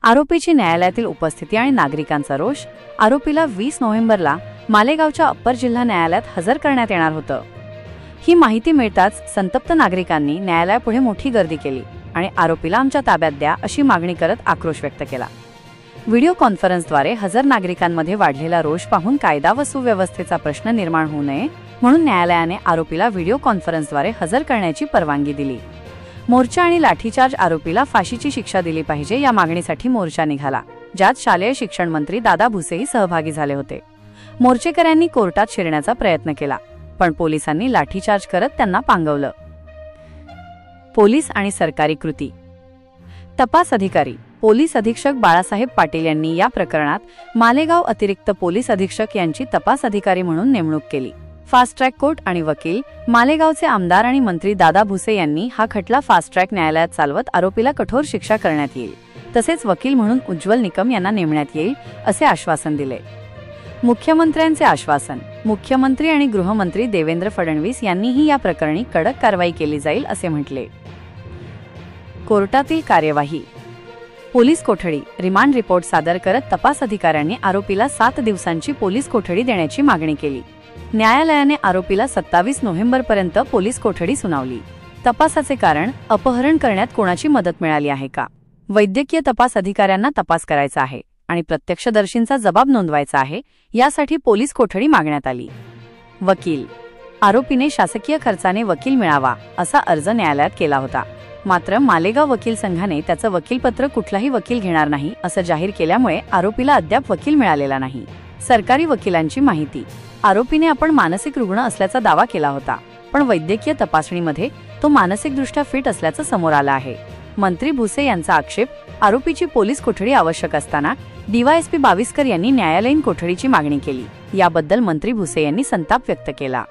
आरोपीची न्यायालयातील उपस्थिती आणि नागरिकांचा रोष। आरोपीला 20 नोव्हेंबरला मालेगावच्या अप्पर जिल्हा न्यायालयात हजर करण्यात येणार होतं। ही माहिती मिळताच संतप्त नागरिकांनी न्यायालयापुढे मोठी गर्दी केली आणि आरोपीला आमच्या ताब्यात द्या अशी मागणी करत आक्रोश व्यक्त केला। व्हिडिओ कॉन्फरन्सद्वारे हजर नागरिकांमध्ये वाढलेला रोष पाहून कायदा व सुव्यवस्थेचा प्रश्न निर्माण होऊ नये म्हणून न्यायालयाने आरोपीला व्हिडिओ कॉन्फरन्सद्वारे हजर करण्याची परवानगी दिली। मोर्चा आणि लाठीचार्ज आरोपीला फाशीची शिक्षा दिली पाहिजे या मागणीसाठी मोर्चा निघाला, ज्यात शालेय शिक्षण मंत्री दादा भुसेही सहभागी झाले होते। मोर्चेकऱ्यांनी कोर्टात शिरण्याचा प्रयत्न केला, पण पोलिसांनी लाठीचार्ज करत त्यांना पांगवलं। पोलीस आणि सरकारी कृती। तपास अधिकारी पोलीस अधीक्षक बाळासाहेब पाटील यांनी या प्रकरणात मालेगाव अतिरिक्त पोलीस अधीक्षक यांची तपास अधिकारी म्हणून नेमणूक केली। फास्ट ट्रॅक कोर्ट आणि वकील मालेगावचे आमदार आणि मंत्री दादा भुसे यांनी हा खटला फास्ट ट्रॅक न्यायालयात चालवत आरोपीला कठोर शिक्षा करण्यात येईल, तसेच वकील म्हणून उज्ज्वल निकम यांना नेमण्यात येईल असे आश्वासन दिले। मुख्यमंत्र्यांचे आश्वासन। मुख्यमंत्री आणि गृहमंत्री देवेंद्र फडणवीस यांनीही या प्रकरणी कडक कारवाई केली जाईल असे म्हटले। कोर्टातील कार्यवाही। पोलीस कोठडी रिमांड रिपोर्ट सादर करत तपास अधिकाऱ्यांनी आरोपीला 7 दिवसांची पोलीस कोठडी देण्याची मागणी केली। न्यायालयाने आरोपीला 27 नोव्हेंबरपर्यंत पोलीस कोठडी सुनावली। तपासाचे कारण अपहरण करण्यात कोणाची मदत मिळाली आहे का, वैद्यकीय तपास अधिकाऱ्यांना तपास करायचा आहे आणि प्रत्यक्षदर्शींचा जबाब नोंदवायचा आहे, यासाठी पोलीस कोठडी मागण्यात आली। वकील आरोपीने शासकीय खर्चाने वकील मिळावा असा अर्ज न्यायालयात केला होता, मात्र मालेगाव वकील संघाने त्याचं वकीलपत्र कुठलाही वकील घेणार नाही असं जाहीर केल्यामुळे आरोपीला अद्याप वकील मिळालेला नाही। सरकारी वकिलांची माहिती। आरोपीने आपण मानसिक रुग्ण असल्याचा दावा केला होता, पण वैद्यकीय तपासणीमध्ये तो मानसिकदृष्ट्या फिट असल्याचं समोर आलं आहे। मंत्री भुसे यांचा आक्षेप। आरोपीची पोलीस कोठडी आवश्यक असताना डीवायएसपी बाविस्कर यांनी न्यायालयीन कोठडीची मागणी केली, याबद्दल मंत्री भुसे यांनी संताप व्यक्त केला।